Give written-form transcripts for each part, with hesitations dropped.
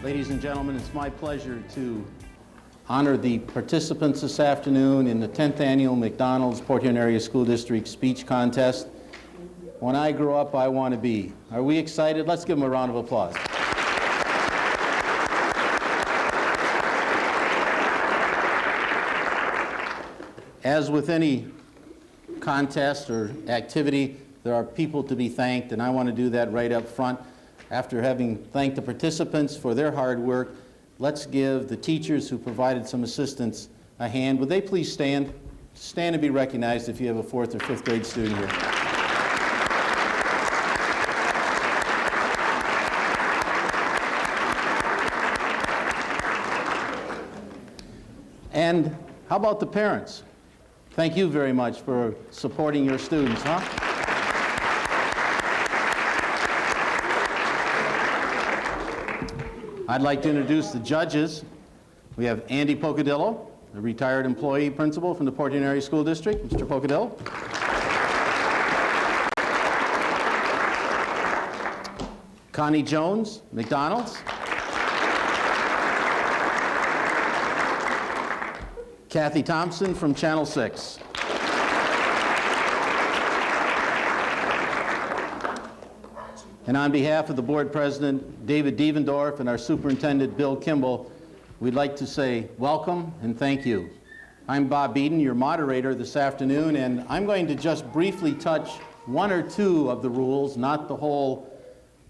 Ladies and gentlemen, it's my pleasure to honor the participants this afternoon in the 10th Annual McDonald's Port Huron Area School District Speech Contest. When I grow up, I want to be. Are we excited? Let's give them a round of applause. As with any contest or activity, there are people to be thanked, and I want to do that right up front. After having thanked the participants for their hard work, let's give the teachers who provided some assistance a hand. Would they please stand? Stand and be recognized if you have a 4th or 5th grade student here. And how about the parents? Thank you very much for supporting your students, huh? I'd like to introduce the judges. We have Andy Pocadillo, a retired employee principal from the Port Huron Area School District. Mr. Pocadillo. Connie Jones, McDonald's. Kathy Thompson from Channel 6. And on behalf of the board president, David Devendorf, and our superintendent, Bill Kimball, we'd like to say welcome and thank you. I'm Bob Beeden, your moderator this afternoon, and I'm going to just briefly touch one or two of the rules, not the whole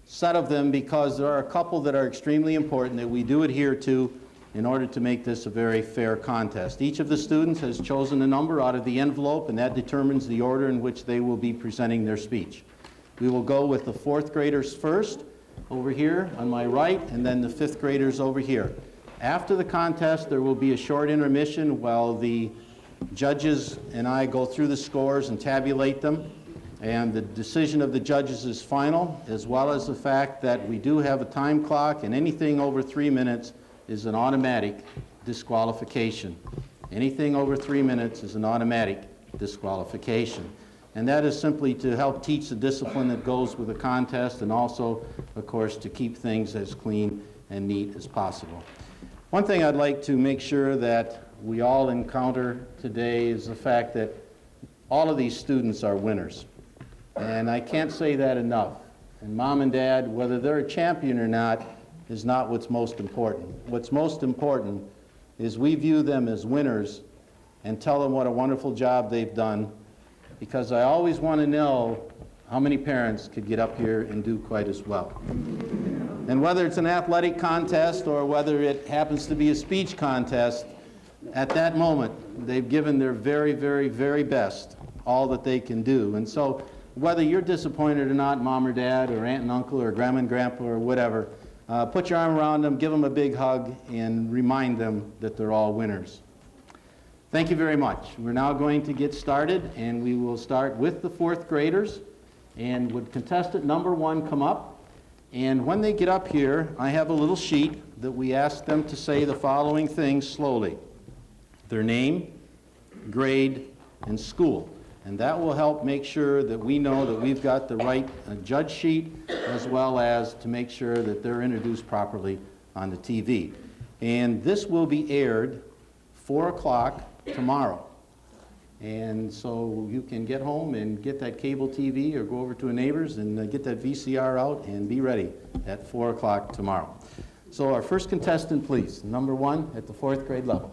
set of them, because there are a couple that are extremely important that we do adhere to in order to make this a very fair contest. Each of the students has chosen a number out of the envelope, and that determines the order in which they will be presenting their speech. We will go with the 4th graders first, over here on my right, and then the 5th graders over here. After the contest, there will be a short intermission while the judges and I go through the scores and tabulate them. And the decision of the judges is final, as well as the fact that we do have a time clock, and anything over 3 minutes is an automatic disqualification. Anything over 3 minutes is an automatic disqualification. And that is simply to help teach the discipline that goes with the contest, and also, of course, to keep things as clean and neat as possible. One thing I'd like to make sure that we all encounter today is the fact that all of these students are winners. And I can't say that enough. And mom and dad, whether they're a champion or not, is not what's most important. What's most important is we view them as winners and tell them what a wonderful job they've done, because I always want to know how many parents could get up here and do quite as well. And whether it's an athletic contest or whether it happens to be a speech contest, at that moment, they've given their very, very, very best, all that they can do. And so whether you're disappointed or not, mom or dad or aunt and uncle or grandma and grandpa or whatever, put your arm around them, give them a big hug, and remind them that they're all winners. Thank you very much. We're now going to get started, and we will start with the 4th graders. And would contestant number 1 come up? And when they get up here, I have a little sheet that we ask them to say the following things slowly: their name, grade, and school. And that will help make sure that we know that we've got the right judge sheet, as well as to make sure that they're introduced properly on the TV. And this will be aired 4 o'clock tomorrow. And so you can get home and get that cable TV or go over to a neighbor's and get that VCR out and be ready at 4 o'clock tomorrow. So our first contestant, please, number 1 at the 4th grade level.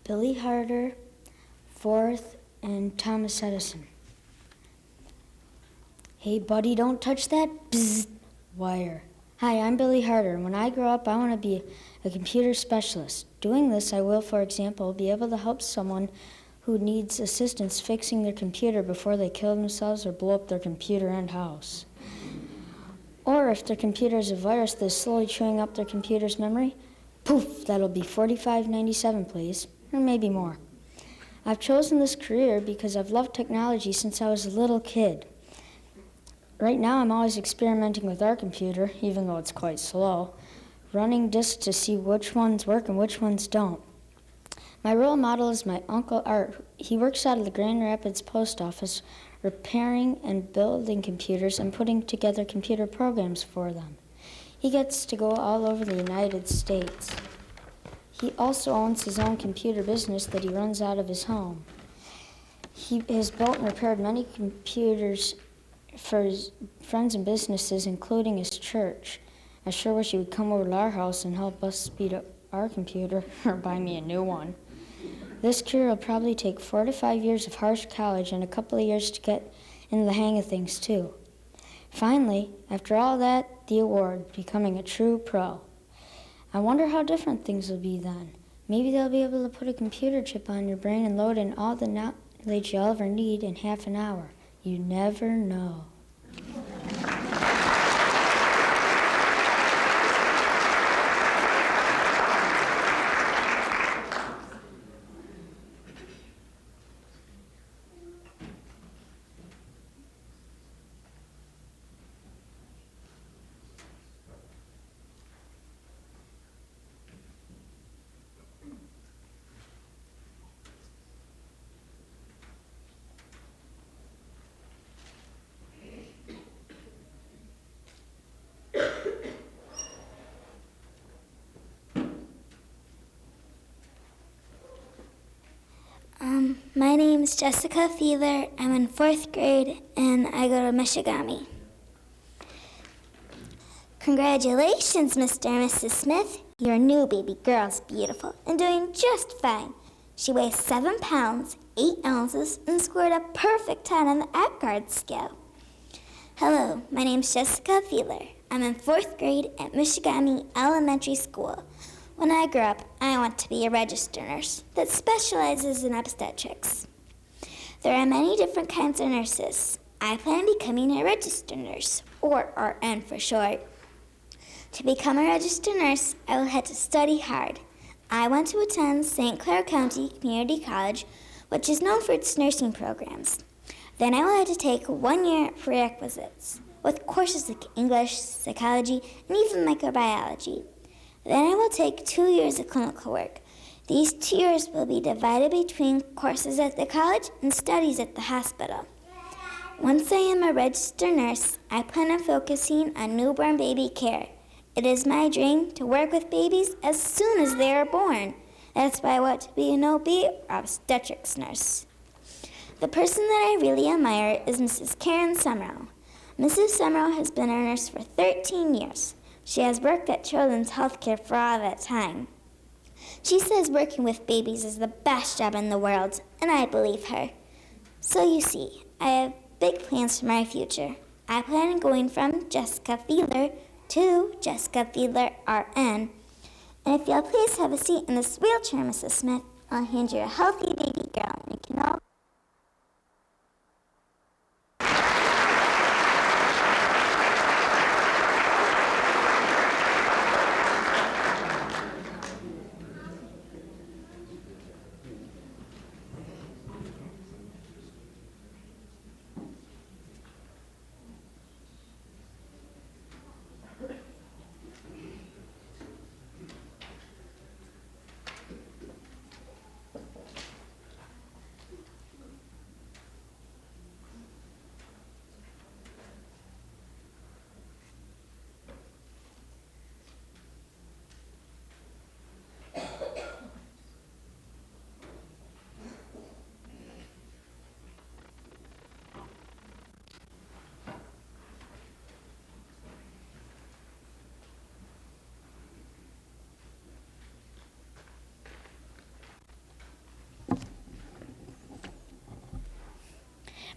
Billy Harder, 4th, and Thomas Edison. Hey buddy, don't touch that bzzzt wire. Hi, I'm Billy Harder. When I grow up, I want to be a computer specialist. Doing this, I will, for example, be able to help someone who needs assistance fixing their computer before they kill themselves or blow up their computer and house. Or if their computer is a virus that's slowly chewing up their computer's memory, poof, that'll be 4597, please, or maybe more. I've chosen this career because I've loved technology since I was a little kid. Right now, I'm always experimenting with our computer, even though it's quite slow, running disks to see which ones work and which ones don't. My role model is my Uncle Art. He works out of the Grand Rapids Post Office, repairing and building computers and putting together computer programs for them. He gets to go all over the United States. He also owns his own computer business that he runs out of his home. He has built and repaired many computers for his friends and businesses, including his church. I sure wish he would come over to our house and help us speed up our computer or buy me a new one. This career will probably take 4 to 5 years of harsh college and a couple of years to get in the hang of things too. Finally, after all that, the award, becoming a true pro. I wonder how different things will be then. Maybe they'll be able to put a computer chip on your brain and load in all the knowledge you'll ever need in half an hour. You never know. My name is Jessica Fiedler. I'm in 4th grade and I go to Michigami. Congratulations, Mr. and Mrs. Smith. Your new baby girl's beautiful and doing just fine. She weighs 7 pounds, 8 ounces, and scored a perfect 10 on the APGARD scale. Hello, my name's Jessica Fiedler. I'm in 4th grade at Michigami Elementary School. When I grow up, I want to be a register nurse that specializes in obstetrics. There are many different kinds of nurses. I plan on becoming a register nurse, or RN for short. To become a registered nurse, I will have to study hard. I want to attend St. Clair County Community College, which is known for its nursing programs. Then I will have to take 1 year prerequisites, with courses like English, psychology, and even microbiology. Then I will take 2 years of clinical work. These 2 years will be divided between courses at the college and studies at the hospital. Once I am a registered nurse, I plan on focusing on newborn baby care. It is my dream to work with babies as soon as they are born. That's why I want to be an OB or obstetrics nurse. The person that I really admire is Mrs. Karen Summerall. Mrs. Summerall has been a nurse for 13 years. She has worked at Children's Healthcare for all that time. She says working with babies is the best job in the world, and I believe her. So you see, I have big plans for my future. I plan on going from Jessica Fiedler to Jessica Fiedler RN. And if you'll please have a seat in this wheelchair, Mrs. Smith, I'll hand you a healthy baby girl, and you can all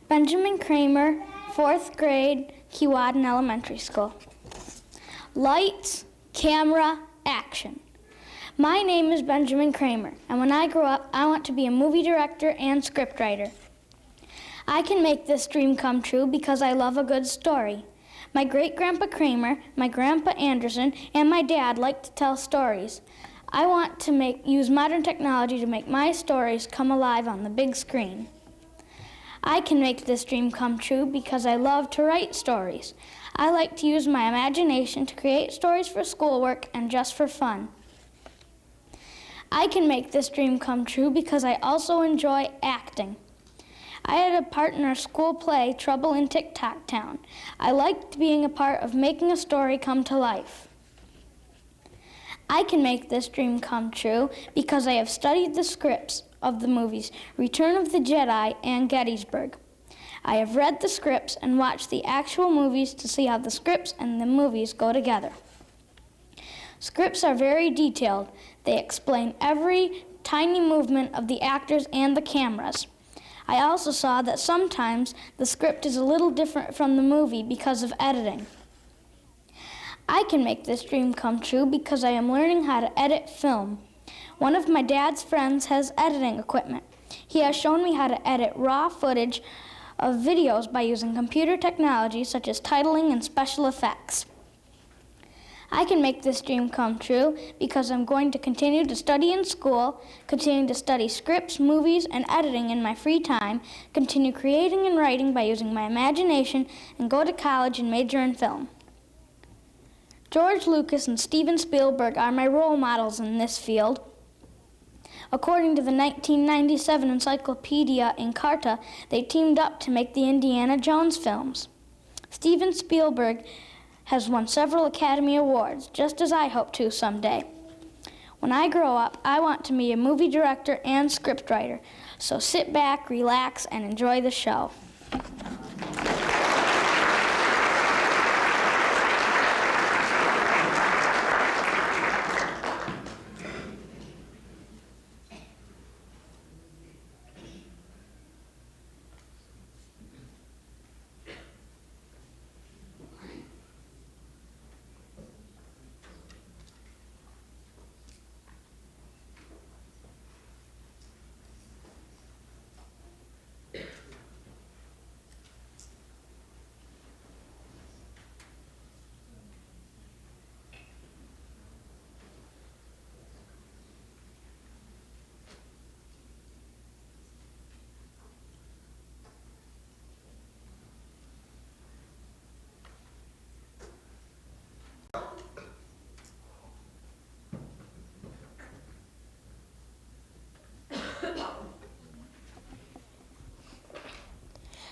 Benjamin Kramer, 4th grade, Keewatin Elementary School. Lights, camera, action. My name is Benjamin Kramer, and when I grow up, I want to be a movie director and scriptwriter. I can make this dream come true because I love a good story. My great-grandpa Kramer, my grandpa Anderson, and my dad like to tell stories. I want to use modern technology to make my stories come alive on the big screen. I can make this dream come true because I love to write stories. I like to use my imagination to create stories for schoolwork and just for fun. I can make this dream come true because I also enjoy acting. I had a part in our school play, Trouble in Tick-Tock Town. I liked being a part of making a story come to life. I can make this dream come true because I have studied the scripts of the movies Return of the Jedi and Gettysburg. I have read the scripts and watched the actual movies to see how the scripts and the movies go together. Scripts are very detailed. They explain every tiny movement of the actors and the cameras. I also saw that sometimes the script is a little different from the movie because of editing. I can make this dream come true because I am learning how to edit film. One of my dad's friends has editing equipment. He has shown me how to edit raw footage of videos by using computer technology such as titling and special effects. I can make this dream come true because I'm going to continue to study in school, continue to study scripts, movies, and editing in my free time, continue creating and writing by using my imagination, and go to college and major in film. George Lucas and Steven Spielberg are my role models in this field. According to the 1997 Encyclopedia Encarta, they teamed up to make the Indiana Jones films. Steven Spielberg has won several Academy Awards, just as I hope to someday. When I grow up, I want to be a movie director and scriptwriter, so sit back, relax, and enjoy the show.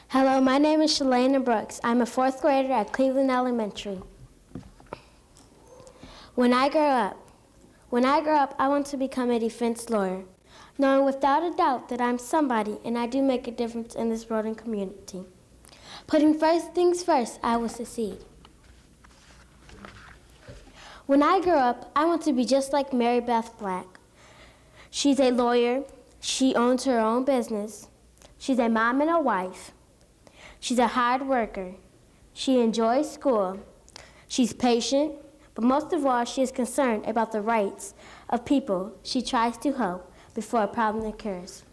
Hello, my name is Shalana Brooks. I'm a fourth grader at Cleveland Elementary. When I grow up, I want to become a defense lawyer, knowing without a doubt that I'm somebody and I do make a difference in this world and community. Putting first things first, I will succeed. When I grow up, I want to be just like Mary Beth Black. She's a lawyer. She owns her own business. She's a mom and a wife. She's a hard worker. She enjoys school. She's patient, but most of all, she is concerned about the rights of people she tries to help before a problem occurs.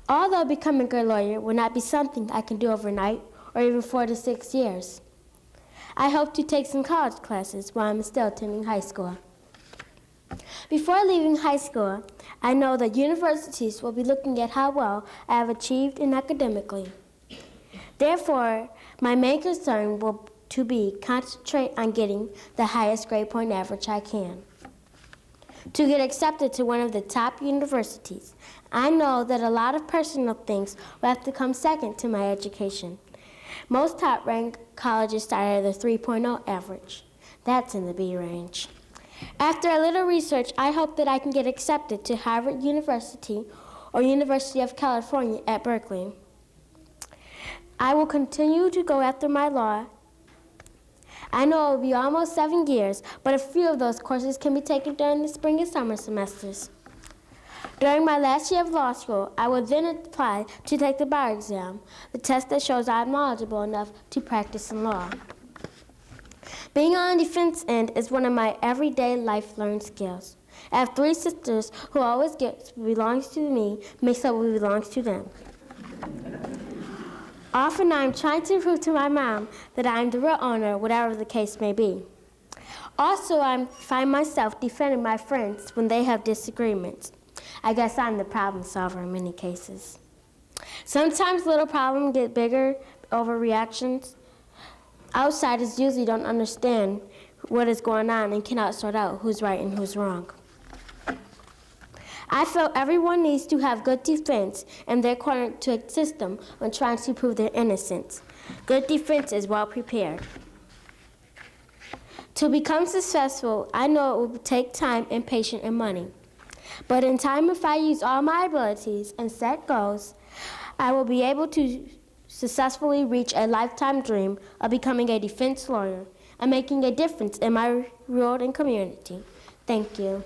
Although becoming a good lawyer will not be something I can do overnight or even 4 to 6 years, I hope to take some college classes while I'm still attending high school. Before leaving high school, I know that universities will be looking at how well I have achieved academically. Therefore, my main concern will to be concentrate on getting the highest grade point average I can. To get accepted to one of the top universities, I know that a lot of personal things will have to come second to my education. Most top-ranked colleges start at a 3.0 average. That's in the B range. After a little research, I hope that I can get accepted to Harvard University or University of California at Berkeley. I will continue to go after my law. I know it will be almost 7 years, but a few of those courses can be taken during the spring and summer semesters. During my last year of law school, I will then apply to take the bar exam, the test that shows I'm knowledgeable enough to practice in law. Being on the defense end is one of my everyday life learned skills. I have 3 sisters who always get what belongs to me mixed up with what belongs to them. Often I'm trying to prove to my mom that I'm the real owner, whatever the case may be. Also, I find myself defending my friends when they have disagreements. I guess I'm the problem solver in many cases. Sometimes little problems get bigger overreactions. Outsiders usually don't understand what is going on and cannot sort out who's right and who's wrong. I feel everyone needs to have good defense in their court system when trying to prove their innocence. Good defense is well prepared. To become successful, I know it will take time and patience and money. But in time, if I use all my abilities and set goals, I will be able to successfully reach a lifetime dream of becoming a defense lawyer and making a difference in my world and community. Thank you.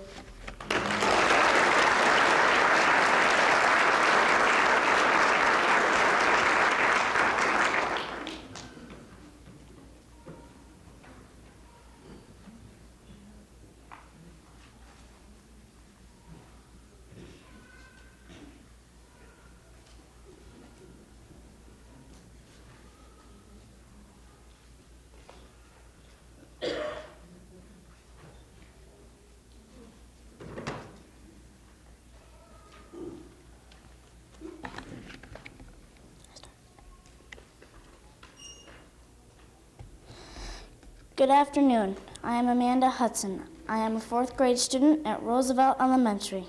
Good afternoon. I am Amanda Hudson. I am a 4th grade student at Roosevelt Elementary.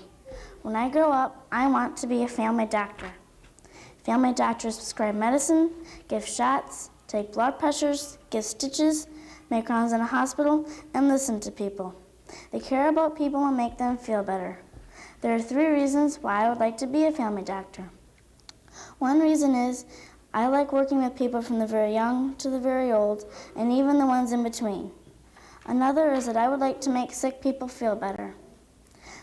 When I grow up, I want to be a family doctor. Family doctors prescribe medicine, give shots, take blood pressures, give stitches, make rounds in a hospital, and listen to people. They care about people and make them feel better. There are 3 reasons why I would like to be a family doctor. One reason is I like working with people from the very young to the very old, and even the ones in between. Another is that I would like to make sick people feel better.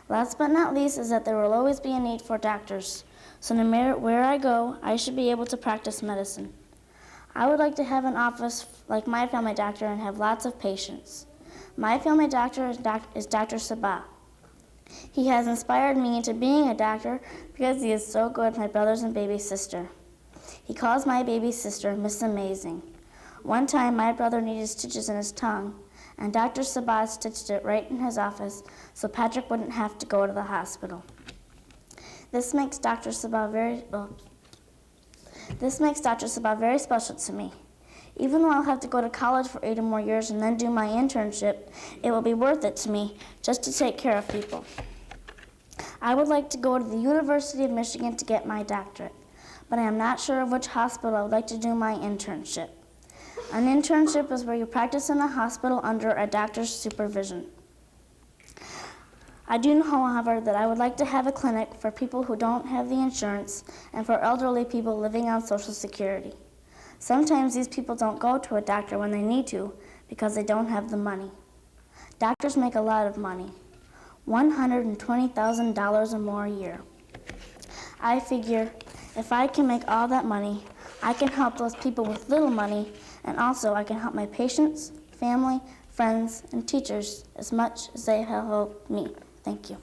Last but not least is that there will always be a need for doctors, so no matter where I go, I should be able to practice medicine. I would like to have an office like my family doctor and have lots of patients. My family doctor is Dr. Sabah. He has inspired me into being a doctor because he is so good with my brothers and baby sister. He calls my baby sister Miss Amazing. One time, my brother needed stitches in his tongue, and Dr. Sabah stitched it right in his office so Patrick wouldn't have to go to the hospital. This makes Dr. Sabah very special to me. Even though I'll have to go to college for 8 or more years and then do my internship, it will be worth it to me just to take care of people. I would like to go to the University of Michigan to get my doctorate, but I am not sure of which hospital I would like to do my internship. An internship is where you practice in a hospital under a doctor's supervision. I do know, however, that I would like to have a clinic for people who don't have the insurance and for elderly people living on Social Security. Sometimes these people don't go to a doctor when they need to because they don't have the money. Doctors make a lot of money, $120,000 or more a year. I figure if I can make all that money, I can help those people with little money, and also I can help my patients, family, friends, and teachers as much as they have helped me. Thank you.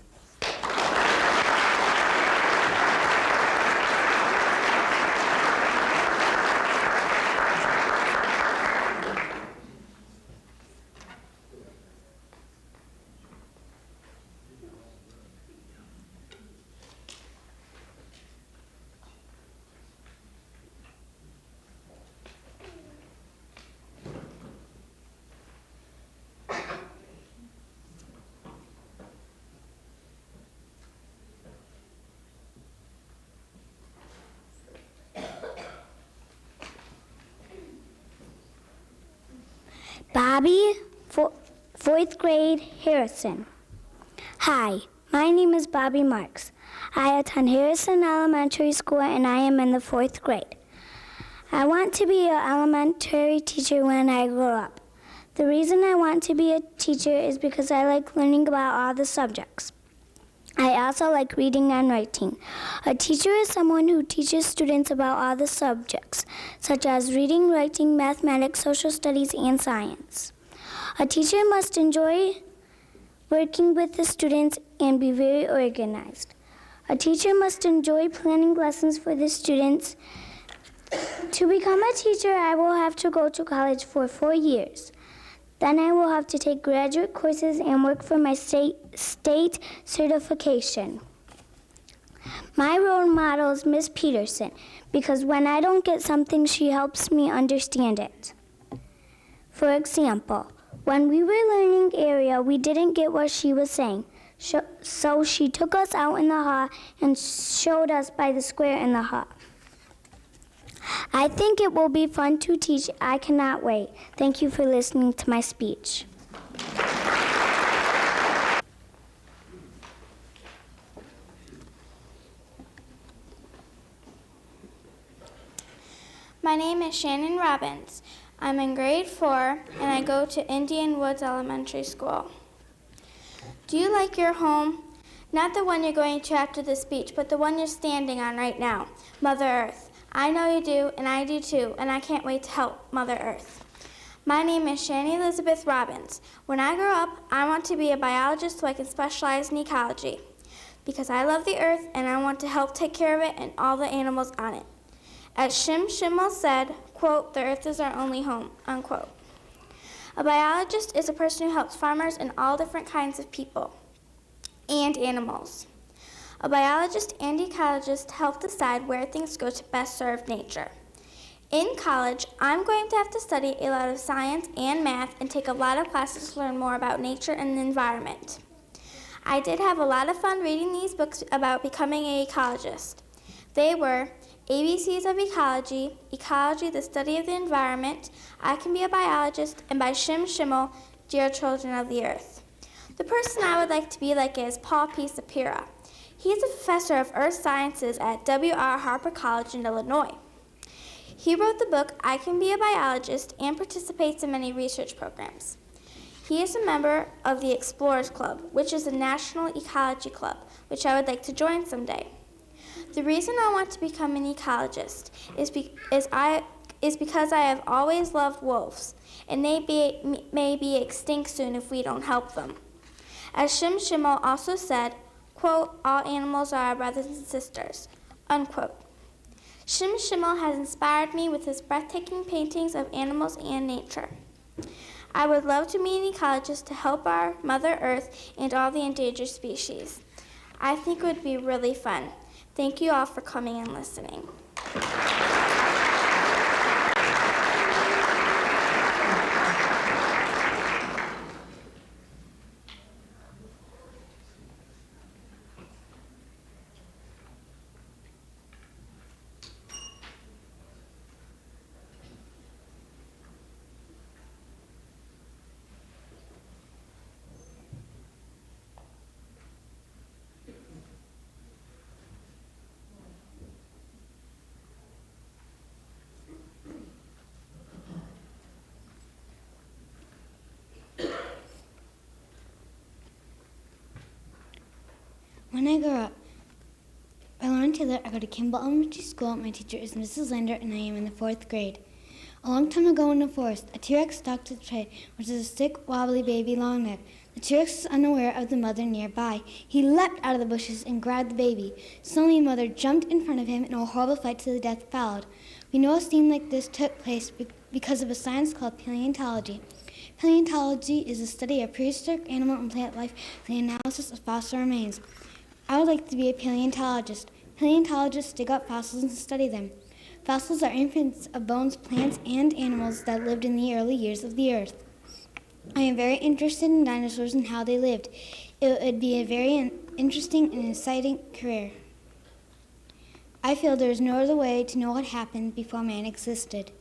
Bobby, 4th grade, Harrison. Hi, my name is Bobby Marks. I attend Harrison Elementary School and I am in the 4th grade. I want to be an elementary teacher when I grow up. The reason I want to be a teacher is because I like learning about all the subjects. I also like reading and writing. A teacher is someone who teaches students about all the subjects, such as reading, writing, mathematics, social studies, and science. A teacher must enjoy working with the students and be very organized. A teacher must enjoy planning lessons for the students. To become a teacher, I will have to go to college for 4 years. Then I will have to take graduate courses and work for my state certification. My role model is Miss Peterson because when I don't get something, she helps me understand it. For example, when we were learning area, we didn't get what she was saying. So she took us out in the hall and showed us by the square in the hall. I think it will be fun to teach. I cannot wait. Thank you for listening to my speech. My name is Shannon Robbins. I'm in grade 4 and I go to Indian Woods Elementary School. Do you like your home? Not the one you're going to after the speech, but the one you're standing on right now, Mother Earth. I know you do, and I do too, and I can't wait to help Mother Earth. My name is Shani Elizabeth Robbins. When I grow up, I want to be a biologist so I can specialize in ecology, because I love the earth and I want to help take care of it and all the animals on it. As Shim Schimmel said, quote, "The earth is our only home," unquote. A biologist is a person who helps farmers and all different kinds of people and animals. A biologist and ecologist help decide where things go to best serve nature. In college, I'm going to have to study a lot of science and math and take a lot of classes to learn more about nature and the environment. I did have a lot of fun reading these books about becoming an ecologist. They were ABCs of Ecology, Ecology, the Study of the Environment, I Can Be a Biologist, and by Shim Schimmel, Dear Children of the Earth. The person I would like to be like is Paul P. Sapira. He is a professor of earth sciences at W.R. Harper College in Illinois. He wrote the book I Can Be a Biologist and participates in many research programs. He is a member of the Explorers Club, which is a national ecology club, which I would like to join someday. The reason I want to become an ecologist is because I have always loved wolves, and they may be extinct soon if we don't help them. As Shim Schimmel also said, quote, "All animals are our brothers and sisters," unquote. Shim Schimmel has inspired me with his breathtaking paintings of animals and nature. I would love to be an ecologist to help our Mother Earth and all the endangered species. I think it would be really fun. Thank you all for coming and listening. When I grow up, by Lauren Taylor, I go to Kimball Elementary School. My teacher is Mrs. Lander, and I am in the 4th grade. A long time ago in the forest, a T-Rex stalked its prey, which is a sick, wobbly baby longneck. The T-Rex was unaware of the mother nearby. He leapt out of the bushes and grabbed the baby. Suddenly, the mother jumped in front of him, and a horrible fight to the death followed. We know a scene like this took place because of a science called paleontology. Paleontology is the study of prehistoric animal and plant life and the analysis of fossil remains. I would like to be a paleontologist. Paleontologists dig up fossils and study them. Fossils are imprints of bones, plants, and animals that lived in the early years of the earth. I am very interested in dinosaurs and how they lived. It would be a very interesting and exciting career. I feel there is no other way to know what happened before man existed.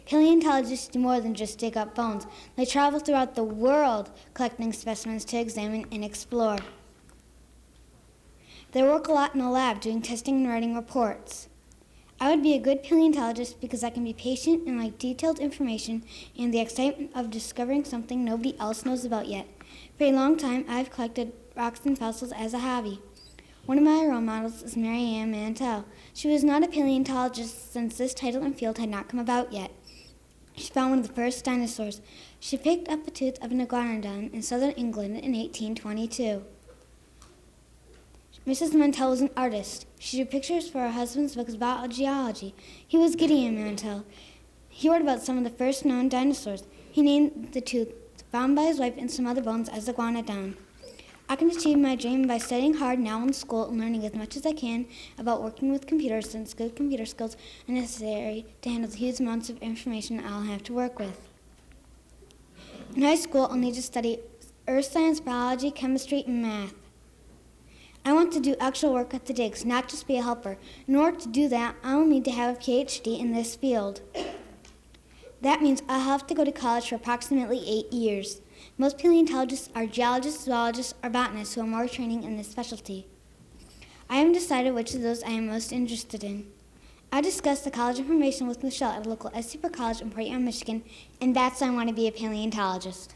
Paleontologists do more than just dig up bones. They travel throughout the world collecting specimens to examine and explore. They work a lot in the lab doing testing and writing reports. I would be a good paleontologist because I can be patient and like detailed information and the excitement of discovering something nobody else knows about yet. For a long time, I've collected rocks and fossils as a hobby. One of my role models is Mary Ann Mantell. She was not a paleontologist since this title and field had not come about yet. She found one of the first dinosaurs. She picked up a tooth of an iguanodon in southern England in 1822. Mrs. Mantell was an artist. She drew pictures for her husband's books about geology. He was Gideon Mantell. He wrote about some of the first known dinosaurs. He named the tooth found by his wife and some other bones as iguanodon. I can achieve my dream by studying hard now in school and learning as much as I can about working with computers, since good computer skills are necessary to handle the huge amounts of information I'll have to work with. In high school, I'll need to study earth science, biology, chemistry, and math. I want to do actual work at the digs, not just be a helper. In order to do that, I will need to have a PhD in this field. That means I'll have to go to college for approximately 8 years. Most paleontologists are geologists, zoologists, or botanists who have more training in this specialty. I haven't decided which of those I am most interested in. I discussed the college information with Michelle at a local S. Super College in Port Young, Michigan, and that's why I want to be a paleontologist.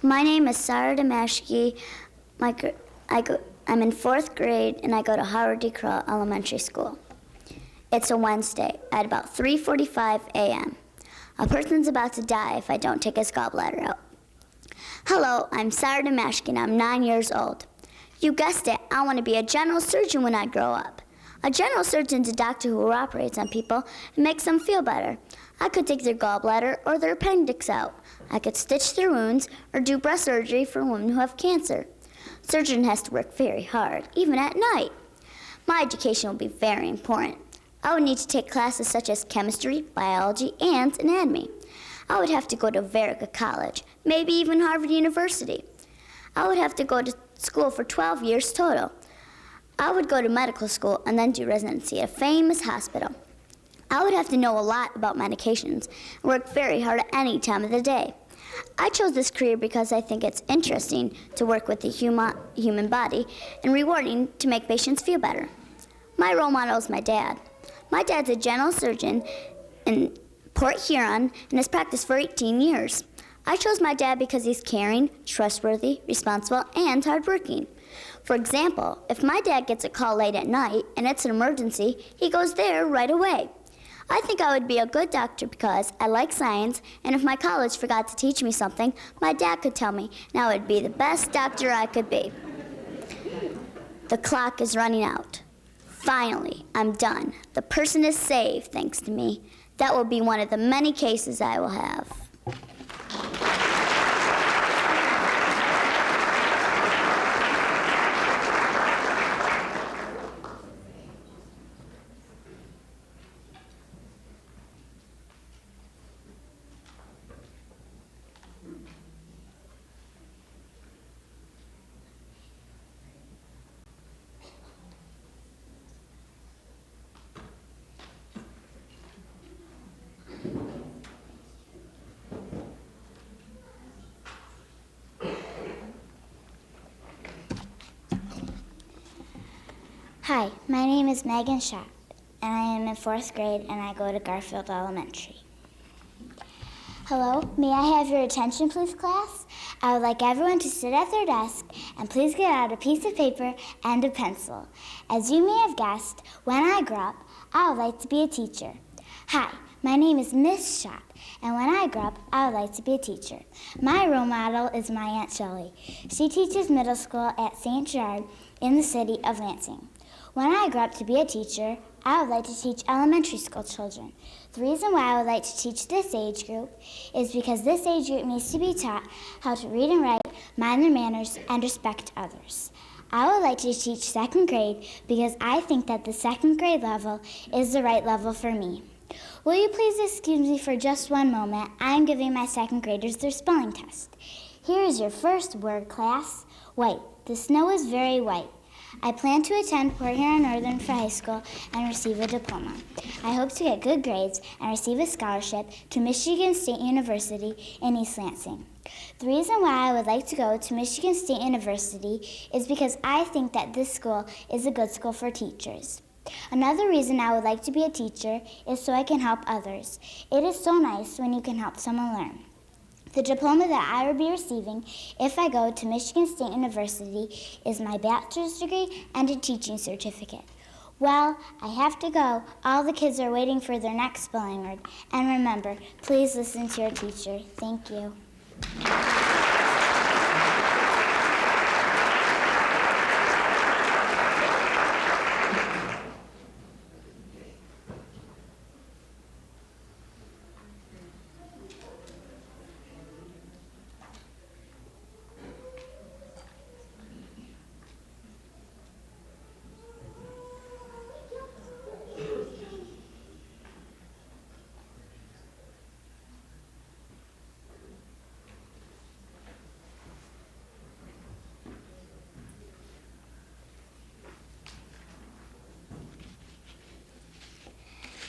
My name is Sarah Damashki. I'm in 4th grade, and I go to Howard D. Kroll Elementary School. It's a Wednesday at about 3:45 a.m. A person's about to die if I don't take his gallbladder out. Hello, I'm Sarah Damashki, and I'm 9 years old. You guessed it, I want to be a general surgeon when I grow up. A general surgeon's a doctor who operates on people and makes them feel better. I could take their gallbladder or their appendix out. I could stitch their wounds or do breast surgery for women who have cancer. Surgeon has to work very hard, even at night. My education will be very important. I would need to take classes such as chemistry, biology, and anatomy. I would have to go to very good college, maybe even Harvard University. I would have to go to school for 12 years total. I would go to medical school and then do residency at a famous hospital. I would have to know a lot about medications and work very hard at any time of the day. I chose this career because I think it's interesting to work with the human body and rewarding to make patients feel better. My role model is my dad. My dad's a general surgeon in Port Huron and has practiced for 18 years. I chose my dad because he's caring, trustworthy, responsible, and hardworking. For example, if my dad gets a call late at night and it's an emergency, he goes there right away. I think I would be a good doctor because I like science, and if my college forgot to teach me something, my dad could tell me, and I would be the best doctor I could be. The clock is running out. Finally, I'm done. The person is saved, thanks to me. That will be one of the many cases I will have. Hi, my name is Megan Schaap, and I am in 4th grade, and I go to Garfield Elementary. Hello, may I have your attention, please, class? I would like everyone to sit at their desk and please get out a piece of paper and a pencil. As you may have guessed, when I grow up, I would like to be a teacher. Hi, my name is Miss Schaap, and when I grow up, I would like to be a teacher. My role model is my Aunt Shelley. She teaches middle school at St. Gerard in the city of Lansing. When I grow up to be a teacher, I would like to teach elementary school children. The reason why I would like to teach this age group is because this age group needs to be taught how to read and write, mind their manners, and respect others. I would like to teach 2nd grade because I think that the 2nd grade level is the right level for me. Will you please excuse me for just one moment? I am giving my 2nd graders their spelling test. Here is your first word, class. White. The snow is very white. I plan to attend Port Huron Northern for high school and receive a diploma. I hope to get good grades and receive a scholarship to Michigan State University in East Lansing. The reason why I would like to go to Michigan State University is because I think that this school is a good school for teachers. Another reason I would like to be a teacher is so I can help others. It is so nice when you can help someone learn. The diploma that I will be receiving if I go to Michigan State University is my bachelor's degree and a teaching certificate. Well, I have to go. All the kids are waiting for their next spelling word. And remember, please listen to your teacher. Thank you.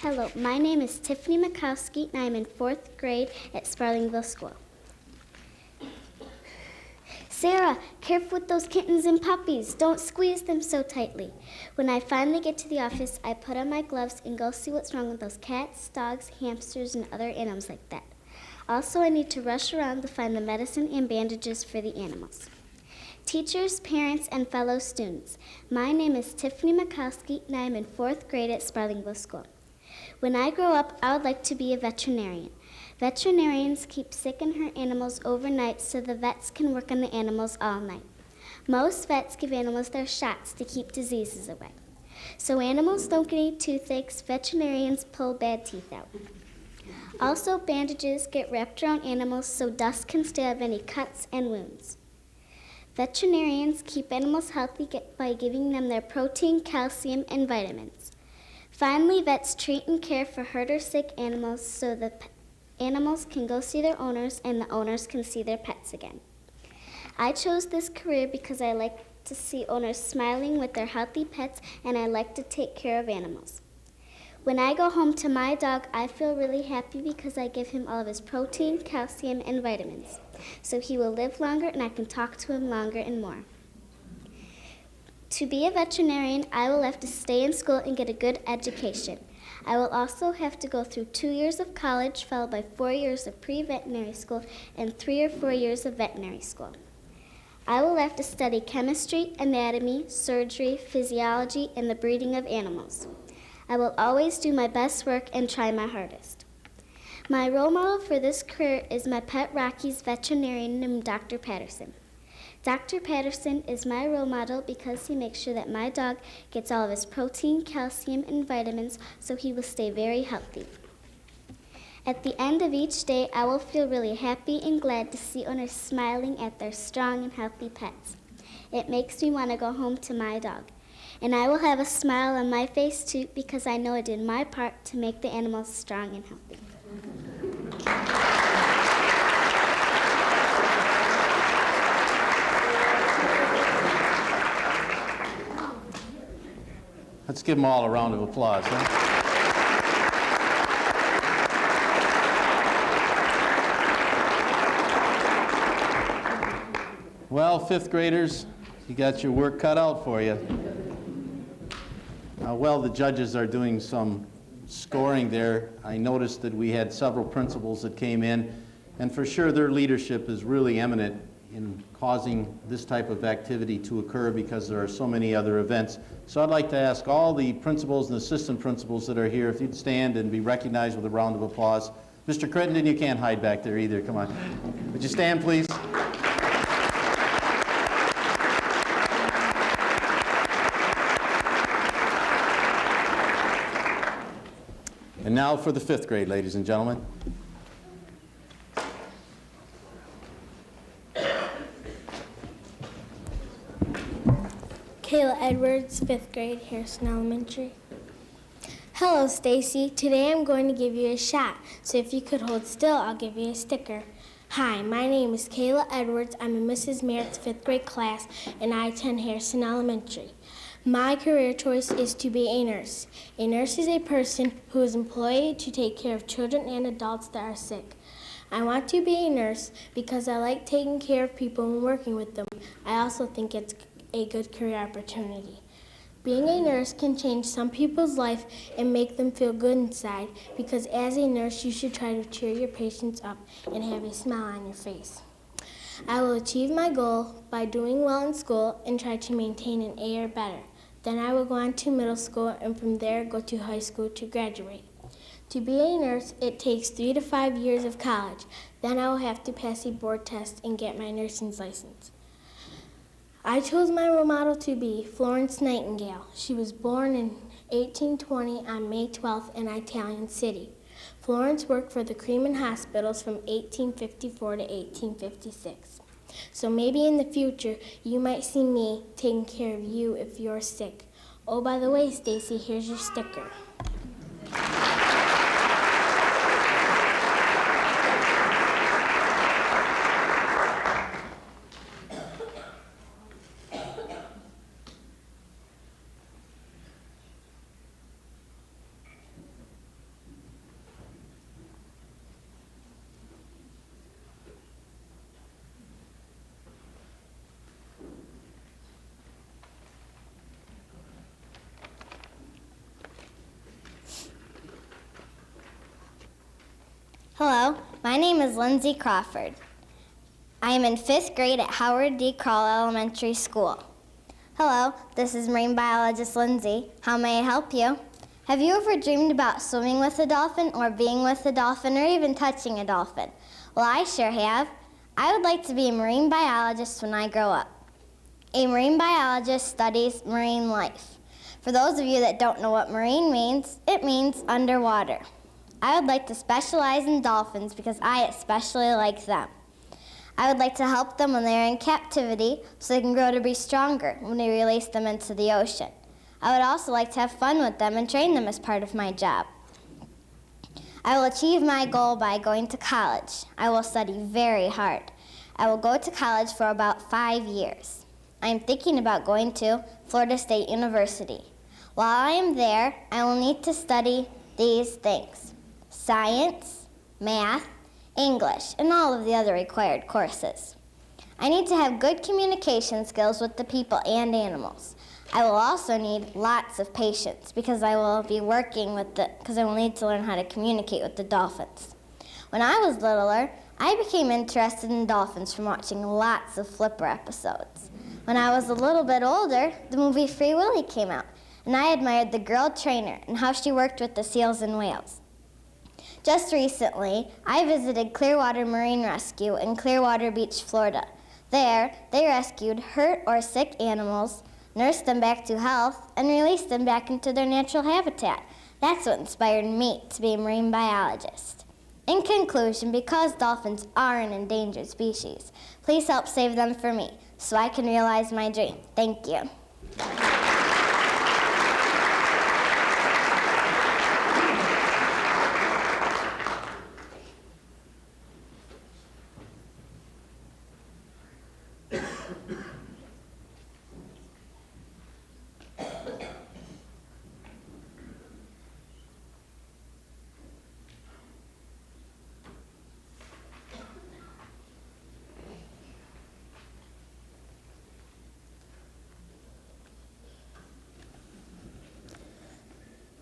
Hello, my name is Tiffany Mikowski, and I'm in 4th grade at Sparlingville School. Sarah, careful with those kittens and puppies. Don't squeeze them so tightly. When I finally get to the office, I put on my gloves and go see what's wrong with those cats, dogs, hamsters, and other animals like that. Also, I need to rush around to find the medicine and bandages for the animals. Teachers, parents, and fellow students, my name is Tiffany Mikowski, and I'm in 4th grade at Sparlingville School. When I grow up, I would like to be a veterinarian. Veterinarians keep sick and hurt animals overnight so the vets can work on the animals all night. Most vets give animals their shots to keep diseases away. So animals don't get any toothaches, veterinarians pull bad teeth out. Also, bandages get wrapped around animals so dust can stay out of any cuts and wounds. Veterinarians keep animals healthy by giving them their protein, calcium, and vitamins. Finally, vets treat and care for hurt or sick animals so the animals can go see their owners and the owners can see their pets again. I chose this career because I like to see owners smiling with their healthy pets and I like to take care of animals. When I go home to my dog, I feel really happy because I give him all of his protein, calcium, and vitamins. So he will live longer and I can talk to him longer and more. To be a veterinarian, I will have to stay in school and get a good education. I will also have to go through 2 years of college, followed by 4 years of pre-veterinary school and 3 or 4 years of veterinary school. I will have to study chemistry, anatomy, surgery, physiology, and the breeding of animals. I will always do my best work and try my hardest. My role model for this career is my pet Rocky's veterinarian named Dr. Patterson. Dr. Patterson is my role model because he makes sure that my dog gets all of his protein, calcium, and vitamins so he will stay very healthy. At the end of each day, I will feel really happy and glad to see owners smiling at their strong and healthy pets. It makes me want to go home to my dog. And I will have a smile on my face too because I know I did my part to make the animals strong and healthy. Let's give them all a round of applause. Huh? Well, 5th graders, you got your work cut out for you. Well, the judges are doing some scoring there. I noticed that we had several principals that came in, and for sure their leadership is really eminent in causing this type of activity to occur because there are so many other events. So I'd like to ask all the principals and assistant principals that are here if you'd stand and be recognized with a round of applause. Mr. Crittenden, you can't hide back there either. Come on. Would you stand, please? And now for the 5th grade, ladies and gentlemen. Kayla Edwards, 5th grade, Harrison Elementary. Hello, Stacy. Today I'm going to give you a shot, so if you could hold still, I'll give you a sticker. Hi, my name is Kayla Edwards. I'm in Mrs. Merritt's 5th grade class, and I attend Harrison Elementary. My career choice is to be a nurse. A nurse is a person who is employed to take care of children and adults that are sick. I want to be a nurse because I like taking care of people and working with them. I also think it's a good career opportunity. Being a nurse can change some people's life and make them feel good inside because as a nurse you should try to cheer your patients up and have a smile on your face. I will achieve my goal by doing well in school and try to maintain an A or better. Then I will go on to middle school and from there go to high school to graduate. To be a nurse, it takes 3 to 5 years of college. Then I will have to pass a board test and get my nursing's license. I chose my role model to be Florence Nightingale. She was born in 1820 on May 12th in Italian City. Florence worked for the Creeman Hospitals from 1854 to 1856. So maybe in the future, you might see me taking care of you if you're sick. Oh, by the way, Stacy, here's your sticker. Hello, my name is Lindsay Crawford. I am in 5th grade at Howard D. Krall Elementary School. Hello, this is marine biologist Lindsay. How may I help you? Have you ever dreamed about swimming with a dolphin or being with a dolphin or even touching a dolphin? Well, I sure have. I would like to be a marine biologist when I grow up. A marine biologist studies marine life. For those of you that don't know what marine means, it means underwater. I would like to specialize in dolphins because I especially like them. I would like to help them when they are in captivity so they can grow to be stronger when we release them into the ocean. I would also like to have fun with them and train them as part of my job. I will achieve my goal by going to college. I will study very hard. I will go to college for about 5 years. I am thinking about going to Florida State University. While I am there, I will need to study these things: science, math, English, and all of the other required courses. I need to have good communication skills with the people and animals. I will also need lots of patience because I will need to learn how to communicate with the dolphins. When I was littler, I became interested in dolphins from watching lots of Flipper episodes. When I was a little bit older, the movie Free Willy came out, and I admired the girl trainer and how she worked with the seals and whales. Just recently, I visited Clearwater Marine Rescue in Clearwater Beach, Florida. There, they rescued hurt or sick animals, nursed them back to health, and released them back into their natural habitat. That's what inspired me to be a marine biologist. In conclusion, because dolphins are an endangered species, please help save them for me so I can realize my dream. Thank you.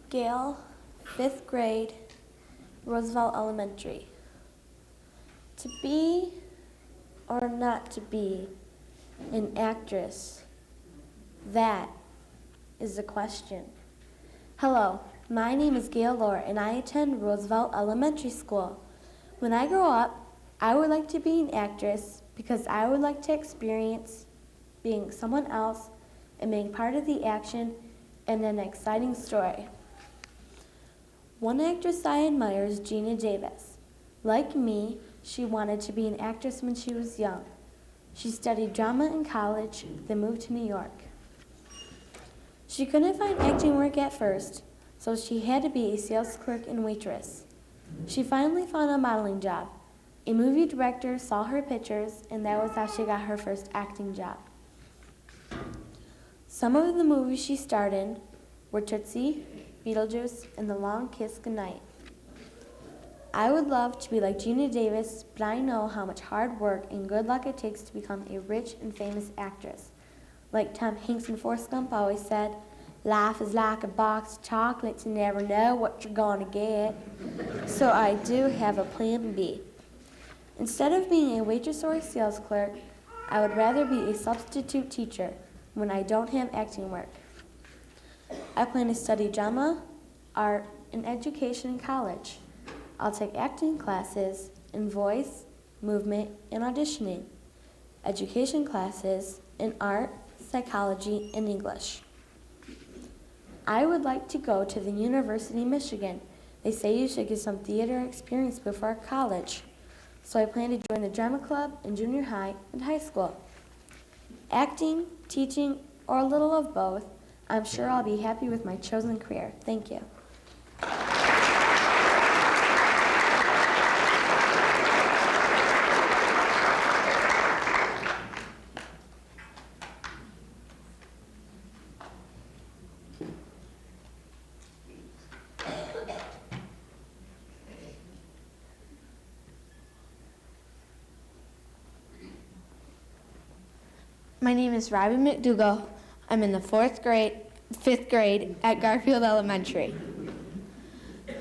Gail, 5th grade, Roosevelt Elementary. To be or not to be an actress, that is the question. Hello, my name is Gail Lohr and I attend Roosevelt Elementary School. When I grow up, I would like to be an actress because I would like to experience being someone else and being part of the action in an exciting story. One actress I admire is Geena Davis. Like me, she wanted to be an actress when she was young. She studied drama in college, then moved to New York. She couldn't find acting work at first, so she had to be a sales clerk and waitress. She finally found a modeling job. A movie director saw her pictures, and that was how she got her first acting job. Some of the movies she starred in were Tootsie, Beetlejuice, and The Long Kiss Goodnight. I would love to be like Geena Davis, but I know how much hard work and good luck it takes to become a rich and famous actress. Like Tom Hanks in Forrest Gump always said, life is like a box of chocolates, you never know what you're gonna get. So I do have a plan B. Instead of being a waitress or a sales clerk, I would rather be a substitute teacher when I don't have acting work. I plan to study drama, art, and education in college. I'll take acting classes in voice, movement, and auditioning, education classes in art, psychology, and English. I would like to go to the University of Michigan. They say you should get some theater experience before college. So I plan to join the drama club in junior high and high school. Acting, teaching, or a little of both, I'm sure I'll be happy with my chosen career. Thank you. My name is Robbie McDougall. I'm in the fifth grade at Garfield Elementary.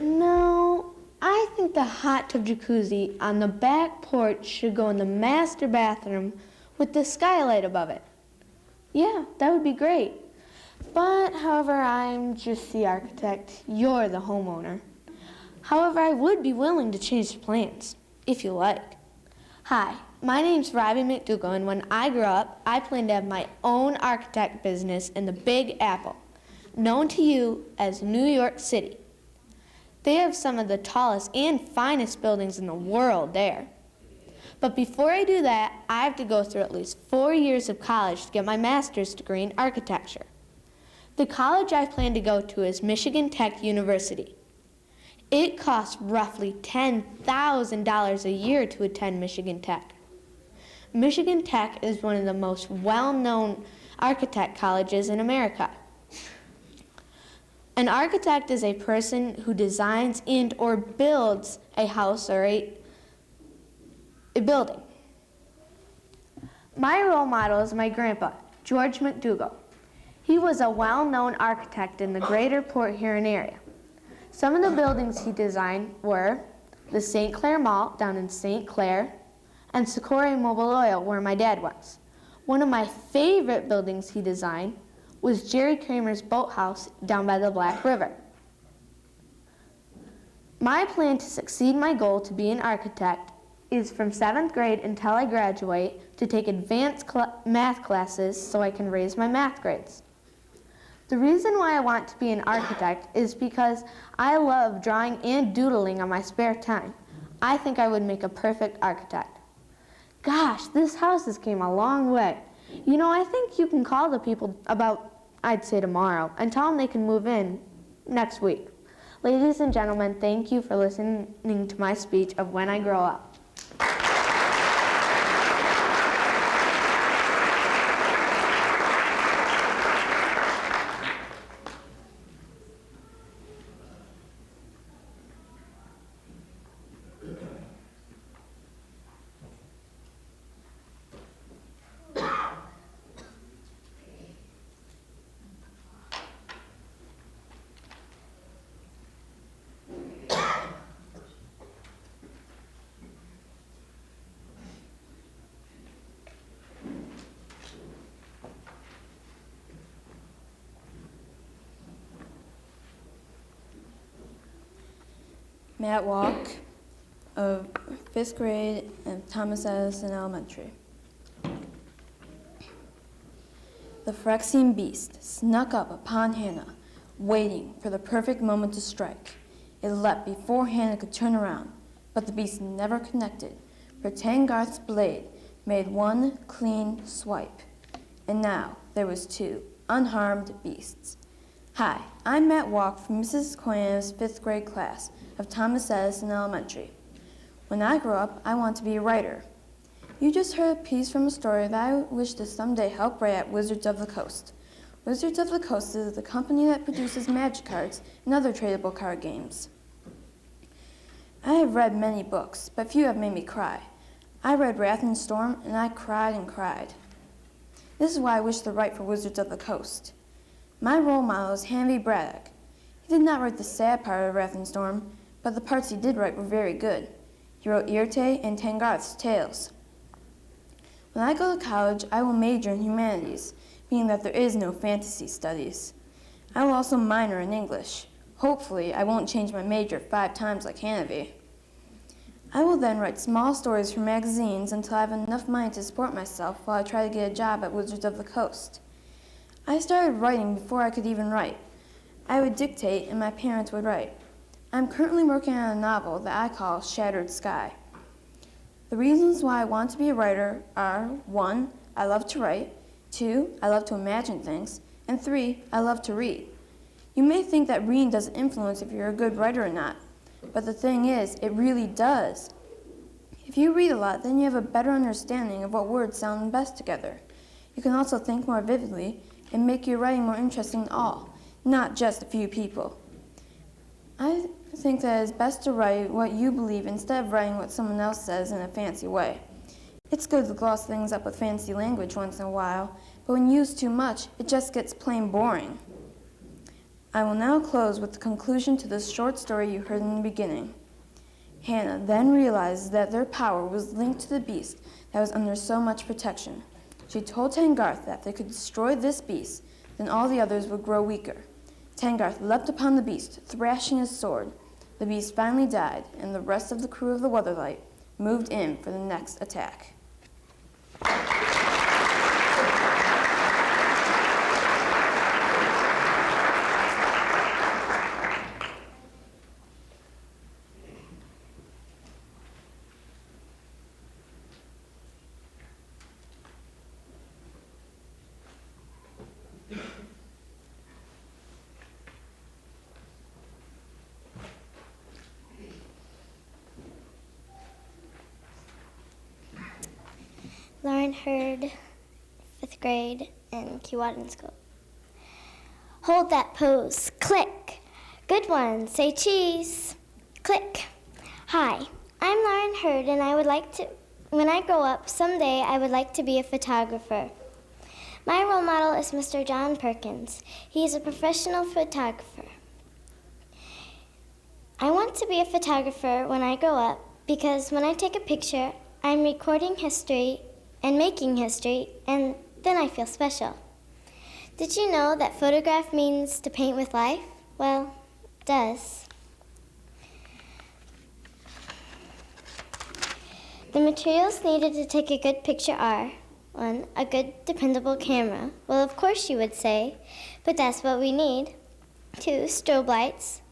No, I think the hot tub jacuzzi on the back porch should go in the master bathroom with the skylight above it. Yeah, that would be great. But, however, I'm just the architect. You're the homeowner. However, I would be willing to change the plans, if you like. Hi, my name's Robbie McDougall, and when I grow up, I plan to have my own architect business in the Big Apple, known to you as New York City. They have some of the tallest and finest buildings in the world there. But before I do that, I have to go through at least 4 years of college to get my master's degree in architecture. The college I plan to go to is Michigan Tech University. It costs roughly $10,000 a year to attend Michigan Tech. Michigan Tech is one of the most well-known architect colleges in America. An architect is a person who designs and or builds a house or a building. My role model is my grandpa, George McDougall. He was a well-known architect in the greater Port Huron area. Some of the buildings he designed were the St. Clair Mall down in St. Clair and Socorro Mobile Oil, where my dad was. One of my favorite buildings he designed was Jerry Kramer's boathouse down by the Black River. My plan to succeed my goal to be an architect is from 7th grade until I graduate to take advanced math classes so I can raise my math grades. The reason why I want to be an architect is because I love drawing and doodling on my spare time. I think I would make a perfect architect. Gosh, this house has came a long way. You know, I think you can call the people about, I'd say tomorrow, and tell them they can move in next week. Ladies and gentlemen, thank you for listening to my speech of When I Grow Up. Matt Walk of 5th grade at Thomas Edison Elementary. The Phyrexian beast snuck up upon Hannah, waiting for the perfect moment to strike. It leapt before Hannah could turn around, but the beast never connected, for Tangarth's blade made one clean swipe. And now there was 2 unharmed beasts. Hi, I'm Matt Walk from Mrs. Koyana's 5th grade class of Thomas Edison Elementary. When I grow up, I want to be a writer. You just heard a piece from a story that I wish to someday help write at Wizards of the Coast. Wizards of the Coast is the company that produces magic cards and other tradable card games. I have read many books, but few have made me cry. I read Wrath and Storm, and I cried and cried. This is why I wish to write for Wizards of the Coast. My role model is Hanvey Braddock. He did not write the sad part of Wrath and Storm, but the parts he did write were very good. He wrote Irte and Tangarth's Tales. When I go to college, I will major in humanities, meaning that there is no fantasy studies. I will also minor in English. Hopefully, I won't change my major 5 times like Hannity. I will then write small stories for magazines until I have enough money to support myself while I try to get a job at Wizards of the Coast. I started writing before I could even write. I would dictate and my parents would write. I'm currently working on a novel that I call Shattered Sky. The reasons why I want to be a writer are 1, I love to write, 2, I love to imagine things, and 3, I love to read. You may think that reading doesn't influence if you're a good writer or not, but the thing is, it really does. If you read a lot, then you have a better understanding of what words sound best together. You can also think more vividly and make your writing more interesting to all, not just a few people. I think that it's best to write what you believe instead of writing what someone else says in a fancy way. It's good to gloss things up with fancy language once in a while, but when used too much, it just gets plain boring. I will now close with the conclusion to this short story you heard in the beginning. Hannah then realized that their power was linked to the beast that was under so much protection. She told Tangarth that if they could destroy this beast, then all the others would grow weaker. Tangarth leapt upon the beast, thrashing his sword. The beast finally died, and the rest of the crew of the Weatherlight moved in for the next attack. Lauren Hurd, 5th grade, in Keewatin School. Hold that pose. Click. Good one. Say cheese. Click. Hi, I'm Lauren Hurd, and I would like to, when I grow up, someday I would like to be a photographer. My role model is Mr. John Perkins. He is a professional photographer. I want to be a photographer when I grow up because when I take a picture, I'm recording history and making history, and then I feel special. Did you know that photograph means to paint with life? Well, it does. The materials needed to take a good picture are 1, a good dependable camera. Well, of course you would say, but that's what we need. 2, strobe lights.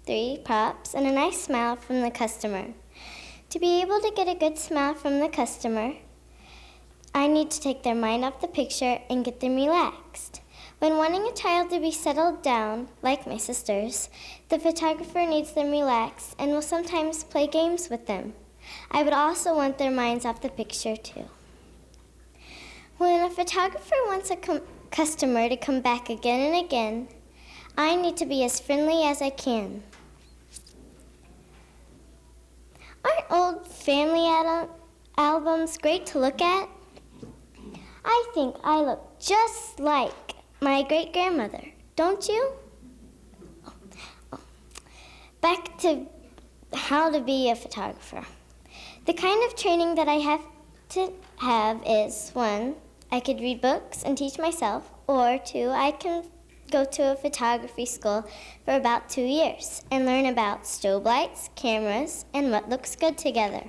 3, props, and a nice smile from the customer. To be able to get a good smile from the customer, I need to take their mind off the picture and get them relaxed. When wanting a child to be settled down, like my sisters, the photographer needs them relaxed and will sometimes play games with them. I would also want their minds off the picture too. When a photographer wants a customer to come back again and again, I need to be as friendly as I can. Aren't old family albums great to look at? I think I look just like my great-grandmother, don't you? Back to how to be a photographer. The kind of training that I have to have is 1, I could read books and teach myself, or 2, I can go to a photography school for about 2 years and learn about strobe lights, cameras, and what looks good together.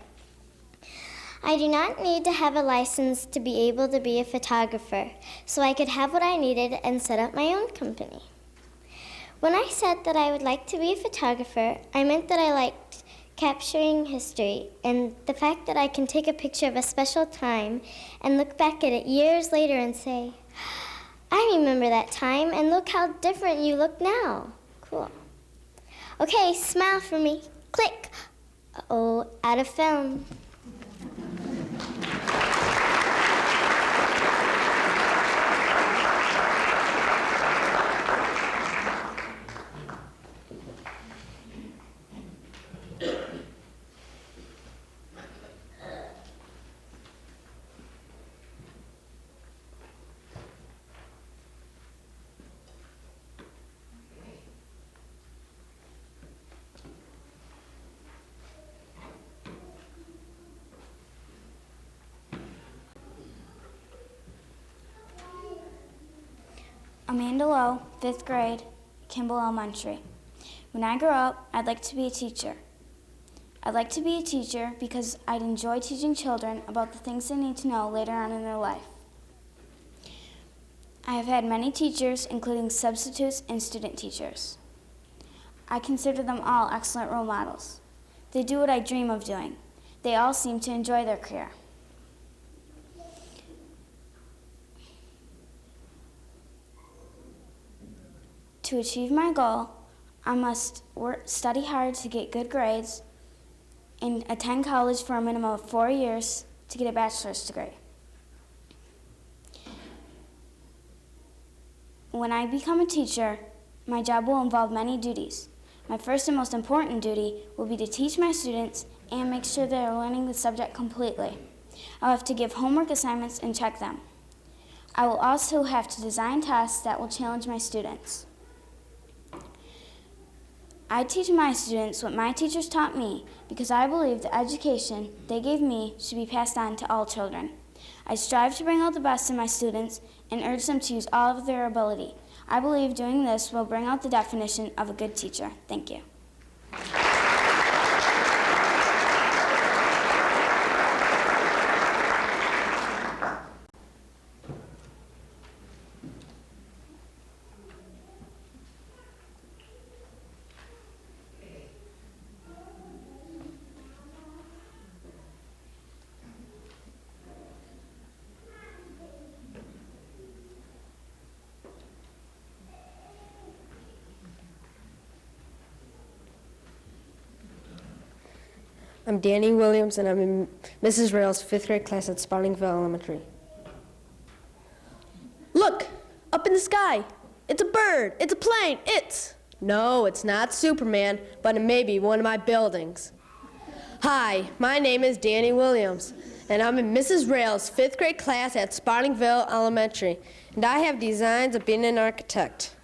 I do not need to have a license to be able to be a photographer, so I could have what I needed and set up my own company. When I said that I would like to be a photographer, I meant that I liked capturing history and the fact that I can take a picture of a special time and look back at it years later and say, I remember that time and look how different you look now. Cool. Okay, smile for me. Click. Uh-oh, out of film. Amanda Lowe, 5th grade, Kimball Elementary. When I grow up, I'd like to be a teacher. I'd like to be a teacher because I'd enjoy teaching children about the things they need to know later on in their life. I have had many teachers, including substitutes and student teachers. I consider them all excellent role models. They do what I dream of doing. They all seem to enjoy their career. To achieve my goal, I must study hard to get good grades and attend college for a minimum of 4 years to get a bachelor's degree. When I become a teacher, my job will involve many duties. My first and most important duty will be to teach my students and make sure they are learning the subject completely. I'll have to give homework assignments and check them. I will also have to design tests that will challenge my students. I teach my students what my teachers taught me because I believe the education they gave me should be passed on to all children. I strive to bring out the best in my students and urge them to use all of their ability. I believe doing this will bring out the definition of a good teacher. Thank you. I'm Danny Williams, and I'm in Mrs. Rail's 5th grade class at Spartingville Elementary. Look, up in the sky. It's a bird. It's a plane. No, it's not Superman, but it may be one of my buildings. Hi, my name is Danny Williams, and I'm in Mrs. Rail's 5th grade class at Spartingville Elementary, and I have designs of being an architect.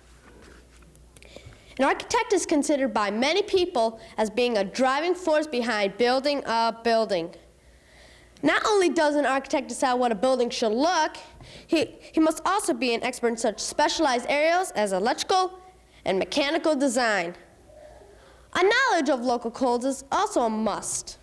An architect is considered by many people as being a driving force behind building a building. Not only does an architect decide what a building should look, he must also be an expert in such specialized areas as electrical and mechanical design. A knowledge of local codes is also a must.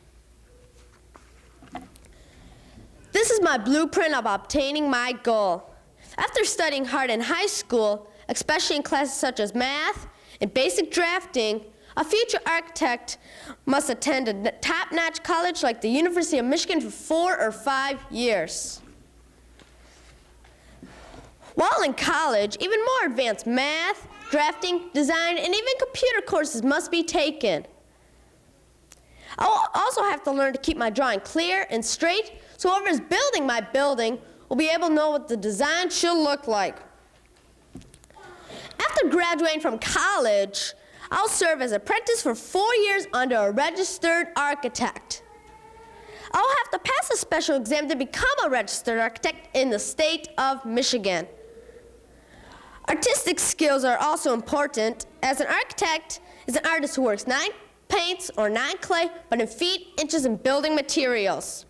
This is my blueprint of obtaining my goal. After studying hard in high school, especially in classes such as math and basic drafting, a future architect must attend a top-notch college like the University of Michigan for 4 or 5 years. While in college, even more advanced math, drafting, design, and even computer courses must be taken. I'll also have to learn to keep my drawing clear and straight so whoever is building my building will be able to know what the design should look like. After graduating from college, I'll serve as an apprentice for 4 years under a registered architect. I'll have to pass a special exam to become a registered architect in the state of Michigan. Artistic skills are also important, as an architect is an artist who works not in paints or not in clay, but in feet, inches, and building materials.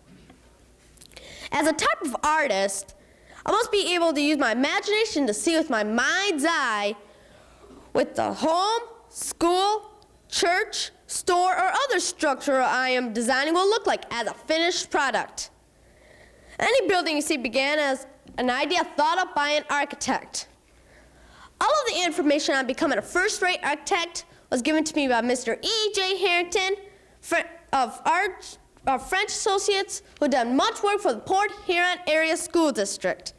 As a type of artist, I must be able to use my imagination to see with my mind's eye what the home, school, church, store, or other structure I am designing will look like as a finished product. Any building you see began as an idea thought up by an architect. All of the information on becoming a first-rate architect was given to me by Mr. E.J. Harrington of French Associates, who had done much work for the Port Huron Area School District.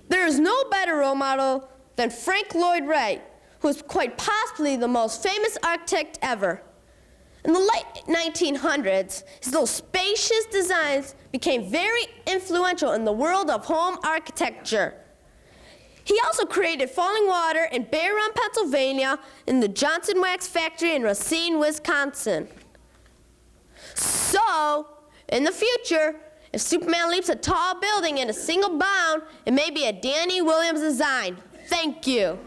There is no better role model than Frank Lloyd Wright, who is quite possibly the most famous architect ever. In the late 1900s, his little spacious designs became very influential in the world of home architecture. He also created Falling Water in Bear Run, Pennsylvania, and the Johnson Wax Factory in Racine, Wisconsin. So, in the future, if Superman leaps a tall building in a single bound, it may be a Danny Williams design. Thank you.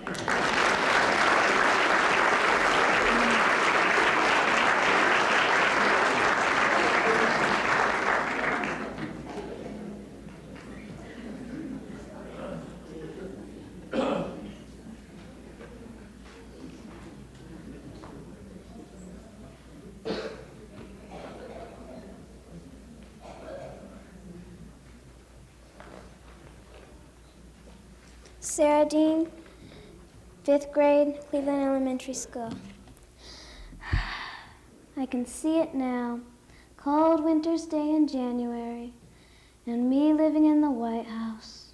Sarah Dean, 5th grade, Cleveland Elementary School. I can see it now. Cold winter's day in January, and me living in the White House.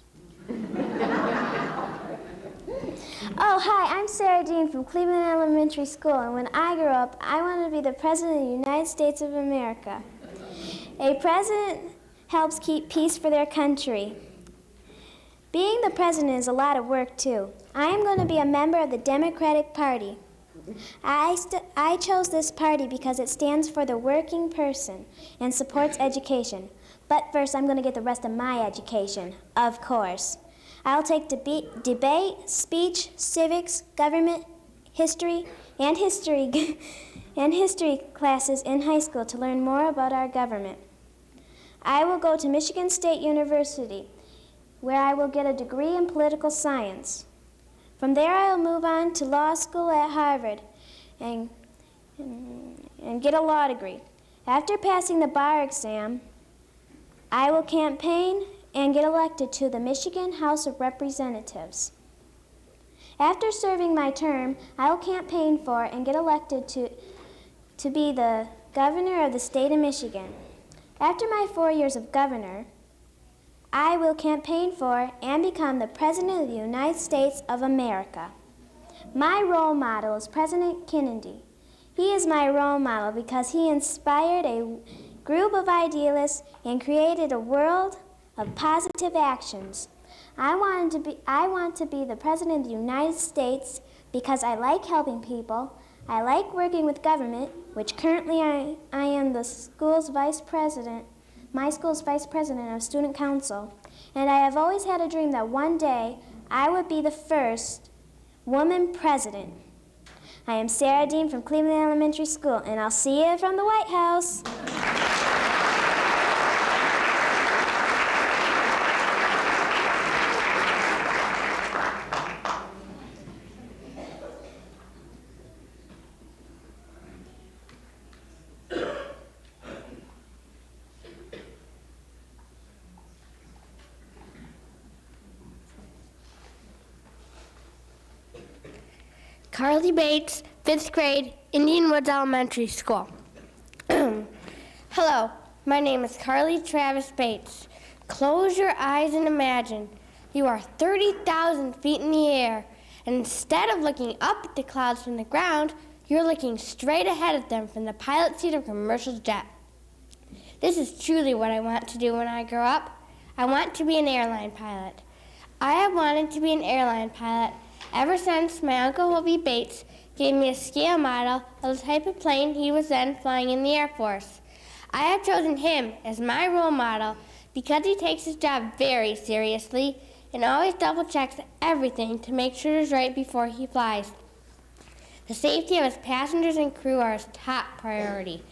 Oh, hi, I'm Sarah Dean from Cleveland Elementary School, and when I grow up, I want to be the President of the United States of America. A president helps keep peace for their country. Being the president is a lot of work, too. I am going to be a member of the Democratic Party. I chose this party because it stands for the working person and supports education. But first, I'm going to get the rest of my education, of course. I'll take debate, speech, civics, government, history, and history classes in high school to learn more about our government. I will go to Michigan State University, where I will get a degree in political science. From there, I will move on to law school at Harvard and get a law degree. After passing the bar exam, I will campaign and get elected to the Michigan House of Representatives. After serving my term, I will campaign for and get elected to be the governor of the state of Michigan. After my 4 years of governor, I will campaign for and become the President of the United States of America. My role model is President Kennedy. He is my role model because he inspired a group of idealists and created a world of positive actions. I want to be the President of the United States because I like helping people. I like working with government, which currently I am the school's vice president, my school's vice president of student council. And I have always had a dream that one day I would be the first woman president. I am Sarah Dean from Cleveland Elementary School, and I'll see you from the White House. Carly Bates, 5th grade, Indian Woods Elementary School. Hello, my name is Carly Travis Bates. Close your eyes and imagine you are 30,000 feet in the air, and instead of looking up at the clouds from the ground, you're looking straight ahead at them from the pilot seat of a commercial jet. This is truly what I want to do when I grow up. I want to be an airline pilot. I have wanted to be an airline pilot ever since my Uncle Hobie Bates gave me a scale model of the type of plane he was then flying in the Air Force. I have chosen him as my role model because he takes his job very seriously and always double-checks everything to make sure it is right before he flies. The safety of his passengers and crew are his top priority.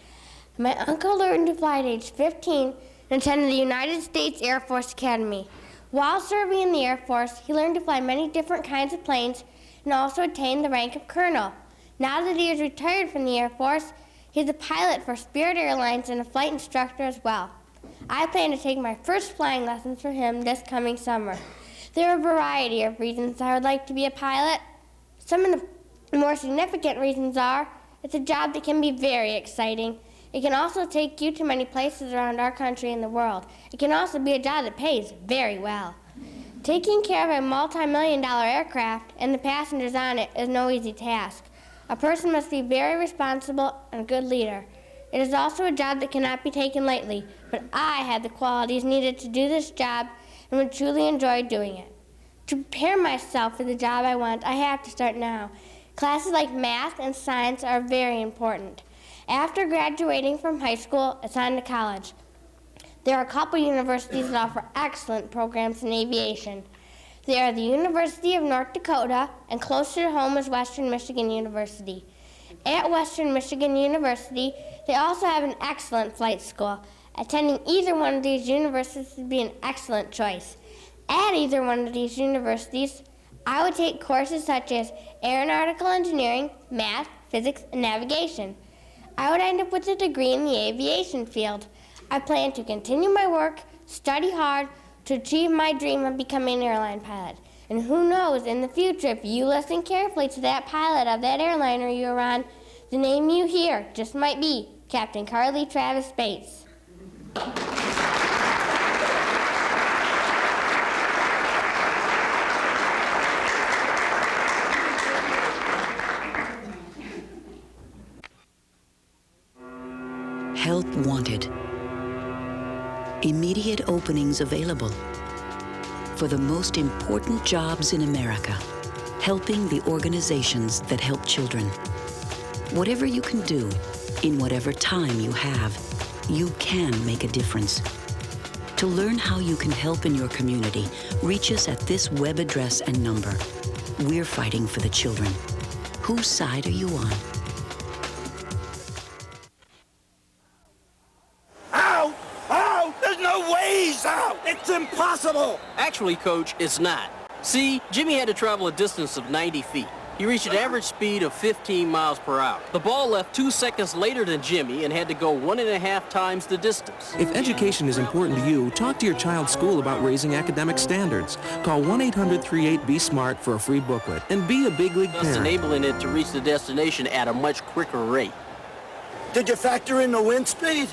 My uncle learned to fly at age 15 and attended the United States Air Force Academy. While serving in the Air Force, he learned to fly many different kinds of planes and also attained the rank of colonel. Now that he is retired from the Air Force, he's a pilot for Spirit Airlines and a flight instructor as well. I plan to take my first flying lessons for him this coming summer. There are a variety of reasons I would like to be a pilot. Some of the more significant reasons are it's a job that can be very exciting. It can also take you to many places around our country and the world. It can also be a job that pays very well. Taking care of a multi-million-dollar aircraft and the passengers on it is no easy task. A person must be very responsible and a good leader. It is also a job that cannot be taken lightly, but I had the qualities needed to do this job and would truly enjoy doing it. To prepare myself for the job I want, I have to start now. Classes like math and science are very important. After graduating from high school, it's on to college. There are a couple universities that offer excellent programs in aviation. They are the University of North Dakota, and closer to home is Western Michigan University. At Western Michigan University, they also have an excellent flight school. Attending either one of these universities would be an excellent choice. At either one of these universities, I would take courses such as aeronautical engineering, math, physics, and navigation. I would end up with a degree in the aviation field. I plan to continue my work, study hard, to achieve my dream of becoming an airline pilot. And who knows, in the future, if you listen carefully to that pilot of that airliner you were on, the name you hear just might be Captain Carly Travis Bates. Help wanted. Immediate openings available. For the most important jobs in America, helping the organizations that help children. Whatever you can do, in whatever time you have, you can make a difference. To learn how you can help in your community, reach us at this web address and number. We're fighting for the children. Whose side are you on? Out! Out! There's no ways out! It's impossible! Actually, Coach, it's not. See, Jimmy had to travel a distance of 90 feet. He reached an average speed of 15 miles per hour. The ball left 2 seconds later than Jimmy and had to go 1.5 times the distance. If education is important to you, talk to your child's school about raising academic standards. Call 1-800-38-BE-SMART for a free booklet and be a big league Thus parent. enabling it to reach the destination at a much quicker rate. Did you factor in the wind speed?